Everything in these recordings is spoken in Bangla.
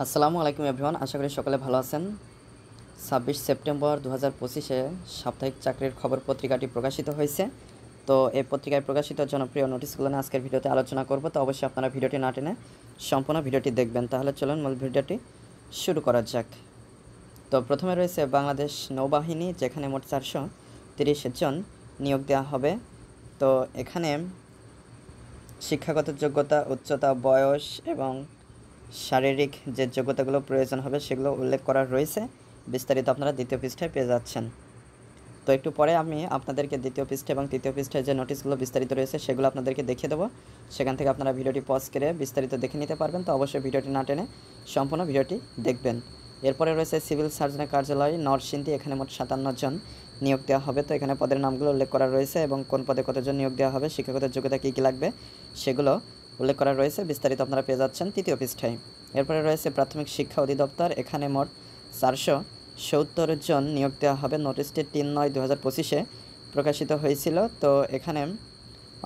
আসসালামু আলাইকুম এভরিওয়ান, আশা করি সকলে ভালো আছেন। 26 সেপ্টেম্বর 2025-এ সাপ্তাহিক চাকরির খবর পত্রিকাটি প্রকাশিত হয়েছে। তো এই পত্রিকায় প্রকাশিত জনপ্রিয় নোটিশগুলো নিয়ে আজকের ভিডিওতে আলোচনা করব। তো অবশ্যই আপনারা ভিডিওটি না টেনে সম্পূর্ণ ভিডিওটি দেখবেন। তাহলে চলুন মূল ভিডিওটি শুরু করা যাক। তো প্রথমে রয়েছে বাংলাদেশ নৌবাহিনী, যেখানে মোট 430 জন নিয়োগ দেওয়া হবে। তো এখানে শিক্ষাগত যোগ্যতা, উচ্চতা, বয়স এবং শারীরিক যে যোগ্যতাগুলো প্রয়োজন হবে সেগুলো উল্লেখ করা রয়েছে। বিস্তারিত আপনারা দ্বিতীয় পৃষ্ঠায় পেয়ে যাচ্ছেন। তো একটু পরে আমি আপনাদেরকে দ্বিতীয় পৃষ্ঠা এবং তৃতীয় পৃষ্ঠায় যে নোটিশগুলো বিস্তারিত রয়েছে সেগুলো আপনাদেরকে দেখিয়ে দেবো। সেখান থেকে আপনারা ভিডিওটি পজ করে বিস্তারিত দেখে নিতে পারবেন। তো অবশ্যই ভিডিওটি না টেনে সম্পূর্ণ ভিডিওটি দেখবেন। এরপরে রয়েছে সিভিল সার্জনের কার্যালয় নরসিংদী, এখানে মোট 57 জন নিয়োগ দেওয়া হবে। তো এখানে পদের নামগুলো উল্লেখ করা রয়েছে এবং কোন পদে কতজন নিয়োগ দেওয়া হবে, শিক্ষাগত যোগ্যতা কী কী লাগবে সেগুলো উল্লেখ করা রয়েছে। বিস্তারিত আপনারা পেয়ে যাচ্ছেন তৃতীয় পৃষ্ঠায়। এরপরে রয়েছে প্রাথমিক শিক্ষা অধিদপ্তর, এখানে মোট 470 জন নিয়োগ দেওয়া হবে। নোটিশটি 3/9/2025-এ প্রকাশিত হয়েছিল। তো এখানে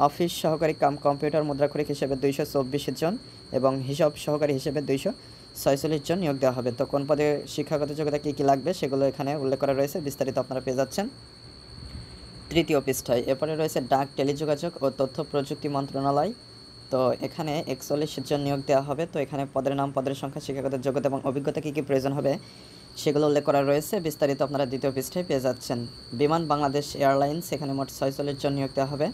অফিস সহকারী কাম কম্পিউটার মুদ্রাক্ষরিক হিসেবে 224 জন এবং হিসাব সহকারী হিসেবে 246 জন নিয়োগ দেওয়া হবে। তো কোন পদে শিক্ষাগত যোগ্যতা কী কী লাগবে সেগুলো এখানে উল্লেখ করা রয়েছে। বিস্তারিত আপনারা পেয়ে যাচ্ছেন তৃতীয় পৃষ্ঠায়। এরপরে রয়েছে ডাক, টেলিযোগাযোগ ও তথ্য প্রযুক্তি মন্ত্রণালয়। তো এখানে 41 জন নিয়োগ দেওয়া হবে। তো এখানে পদের নাম, পদের সংখ্যা, শিক্ষাগত যোগ্যতা এবং অভিজ্ঞতা কী কী প্রয়োজন হবে সেগুলো উল্লেখ করা রয়েছে। বিস্তারিত আপনারা দ্বিতীয় পৃষ্ঠায় পেয়ে যাচ্ছেন। বিমান বাংলাদেশ এয়ারলাইন্স, এখানে মোট 46 জন নিয়োগ দেওয়া হবে।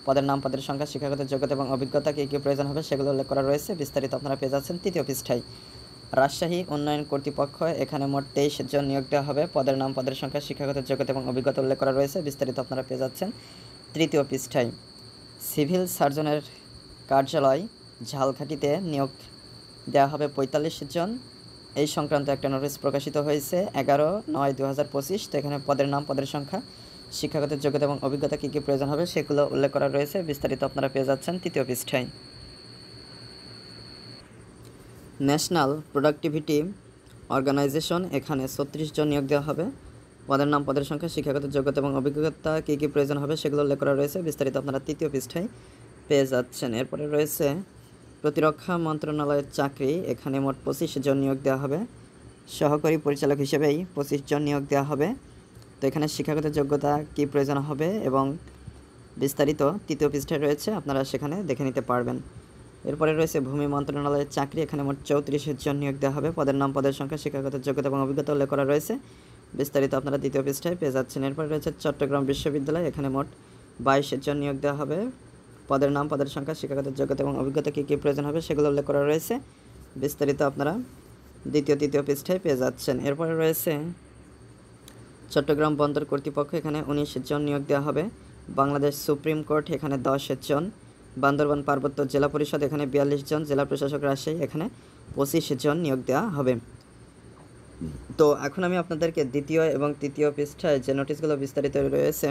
পদের নাম, পদের সংখ্যা, শিক্ষাগত যোগ্যতা এবং অভিজ্ঞতা কী কী প্রয়োজন হবে সেগুলো উল্লেখ করা রয়েছে। বিস্তারিত আপনারা পেয়ে যাচ্ছেন তৃতীয় পৃষ্ঠায়। রাজশাহী উন্নয়ন কর্তৃপক্ষ, এখানে মোট 23 জন নিয়োগ দেওয়া হবে। পদের নাম, পদের সংখ্যা, শিক্ষাগত যোগ্যতা এবং অভিজ্ঞতা উল্লেখ করা রয়েছে। বিস্তারিত আপনারা পেয়ে যাচ্ছেন তৃতীয় পৃষ্ঠায়। সিভিল সার্জনের কার্যালয় ঝালকাঠিতে নিয়োগ দেওয়া হবে 45 জন। এই সংক্রান্ত একটা নোটিশ প্রকাশিত হয়েছে 11/9/2025। তো এখানে পদের নাম, পদের সংখ্যা, শিক্ষাগত যোগ্যতা এবং অভিজ্ঞতা কী কী প্রয়োজন হবে সেগুলো উল্লেখ করা রয়েছে। বিস্তারিত আপনারা পেয়ে যাচ্ছেন তৃতীয় পৃষ্ঠায়। ন্যাশনাল প্রোডাক্টিভিটি অর্গানাইজেশন, এখানে 36 জন নিয়োগ দেওয়া হবে। পদের নাম, পদের সংখ্যা, শিক্ষাগত যোগ্যতা এবং অভিজ্ঞতা কী কী প্রয়োজন হবে সেগুলো উল্লেখ করা রয়েছে। বিস্তারিত আপনারা তৃতীয় পৃষ্ঠায় পেয়ে যাচ্ছেন। এরপরে রয়েছে প্রতিরক্ষা মন্ত্রণালয়ের চাকরি, এখানে মোট 25 জন নিয়োগ দেওয়া হবে। সহকারী পরিচালক হিসেবেই 25 জন নিয়োগ দেওয়া হবে। তো এখানে শিক্ষাগত যোগ্যতা কী প্রয়োজন হবে এবং বিস্তারিত তৃতীয় পৃষ্ঠায় রয়েছে, আপনারা সেখানে দেখে নিতে পারবেন। এরপরে রয়েছে ভূমি মন্ত্রণালয়ের চাকরি, এখানে মোট 34 জন নিয়োগ দেওয়া হবে। পদের নাম, পদের সংখ্যা, শিক্ষাগত যোগ্যতা এবং অভিজ্ঞতা উল্লেখ করা রয়েছে। বিস্তারিত আপনারা দ্বিতীয় পৃষ্ঠায় পেয়ে যাচ্ছেন। এরপরে রয়েছে চট্টগ্রাম বিশ্ববিদ্যালয়, এখানে মোট 22 জন নিয়োগ দেওয়া হবে। পদের নাম, পদের সংখ্যা, শিক্ষাগত যোগ্যতা এবং অভিজ্ঞতা কী কী প্রয়োজন হবে সেগুলো উল্লেখ করা রয়েছে। বিস্তারিত আপনারা তৃতীয় পৃষ্ঠায় পেয়ে যাচ্ছেন। এরপরে রয়েছে চট্টগ্রাম বন্দর কর্তৃপক্ষ, এখানে 19 জন নিয়োগ দেওয়া হবে। বাংলাদেশ সুপ্রিম কোর্ট, এখানে 10 জন। বান্দরবান পার্বত্য জেলা পরিষদ, এখানে 42 জন। জেলা প্রশাসক রাজশাহী, এখানে 25 জন নিয়োগ দেওয়া হবে। তো এখন আমি আপনাদেরকে দ্বিতীয় এবং তৃতীয় পৃষ্ঠায় যে নোটিশগুলো বিস্তারিত রয়েছে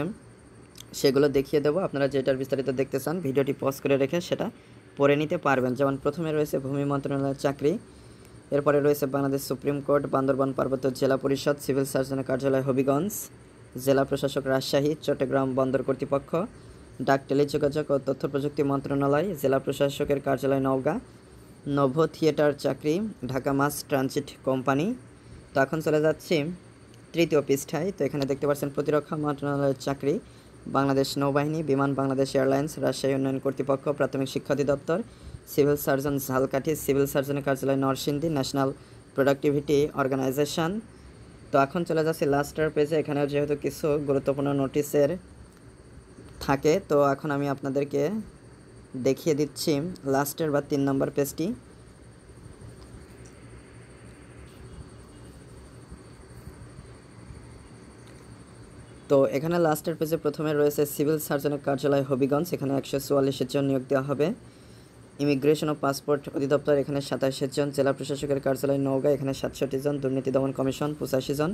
সেগুলো দেখিয়ে দেবো। আপনারা যেটার বিস্তারিত দেখতে চান ভিডিওটি পজ করে রেখে সেটা পড়ে নিতে পারবেন। যেমন প্রথমে রয়েছে ভূমি মন্ত্রণালয়ের চাকরি, এরপরে রয়েছে বাংলাদেশ সুপ্রিম কোর্ট, বান্দরবান পার্বত্য জেলা পরিষদ, সিভিল সার্জনের কার্যালয় হবিগঞ্জ, জেলা প্রশাসক রাজশাহী, চট্টগ্রাম বন্দর কর্তৃপক্ষ, ডাক, টেলিযোগাযোগ ও তথ্য প্রযুক্তি মন্ত্রণালয়, জেলা প্রশাসকের কার্যালয় নওগাঁ, নভ থিয়েটার চাকরি, ঢাকা মাস ট্রানজিট কোম্পানি। তো এখন চলে যাচ্ছি তৃতীয় পৃষ্ঠায়। তো এখানে দেখতে পাচ্ছেন প্রতিরক্ষা মন্ত্রণালয়ের চাকরি, বাংলাদেশ নৌবাহিনী, বিমান বাংলাদেশ এয়ারলাইন্স, রাজশাহী উন্নয়ন কর্তৃপক্ষ, প্রাথমিক শিক্ষা অধিদপ্তর, সিভিল সার্জন ঝালকাঠি, সিভিল সার্জনের কার্যালয় নরসিংদী, ন্যাশনাল প্রোডাক্টিভিটি অর্গানাইজেশন। তো এখন চলে যাচ্ছি লাস্টের পেজে। এখানেও যেহেতু কিছু গুরুত্বপূর্ণ নোটিশের থাকে, তো এখন আমি আপনাদেরকে দেখিয়ে দিচ্ছি লাস্টের বা 3 নম্বর পেজটি। তো এখানে লাস্টের পেজে প্রথমে রয়েছে সিভিল সার্জনের কার্যালয় হবিগঞ্জ, এখানে 144 জন নিয়োগ দেওয়া হবে। ইমিগ্রেশন ও পাসপোর্ট অধিদপ্তর, এখানে 27 জন। জেলা প্রশাসকের কার্যালয় নওগাঁ, এখানে 67 জন। দুর্নীতি দমন কমিশন 85 জন।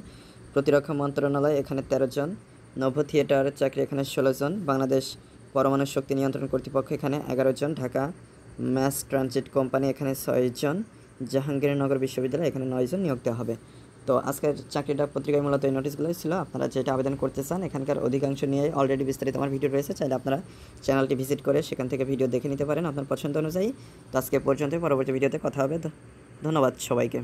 প্রতিরক্ষা মন্ত্রণালয়, এখানে 13 জন। নভ থিয়েটার চাকরি, এখানে 16 জন। বাংলাদেশ পরমাণু শক্তি নিয়ন্ত্রণ কর্তৃপক্ষ, এখানে 11 জন। ঢাকা ম্যাস ট্রানজিট কোম্পানি, এখানে 6 জন। জাহাঙ্গীরনগর বিশ্ববিদ্যালয়, এখানে 9 জন নিয়োগ দেওয়া হবে। তো আজকের চাকরিটা পত্রিকায় মূলত এই নোটিশগুলোই ছিল। আপনারা যেটা আবেদন করতে চান এখানকার অধিকাংশ নিয়ে অলরেডি বিস্তারিত আমার ভিডিও রয়েছে, চাইলে আপনারা চ্যানেলটি ভিজিট করে সেখান থেকে ভিডিও দেখে নিতে পারেন আপনার পছন্দ অনুযায়ী। তো আজকে পর্যন্ত, পরবর্তী ভিডিওতে কথা হবে। ধন্যবাদ সবাইকে।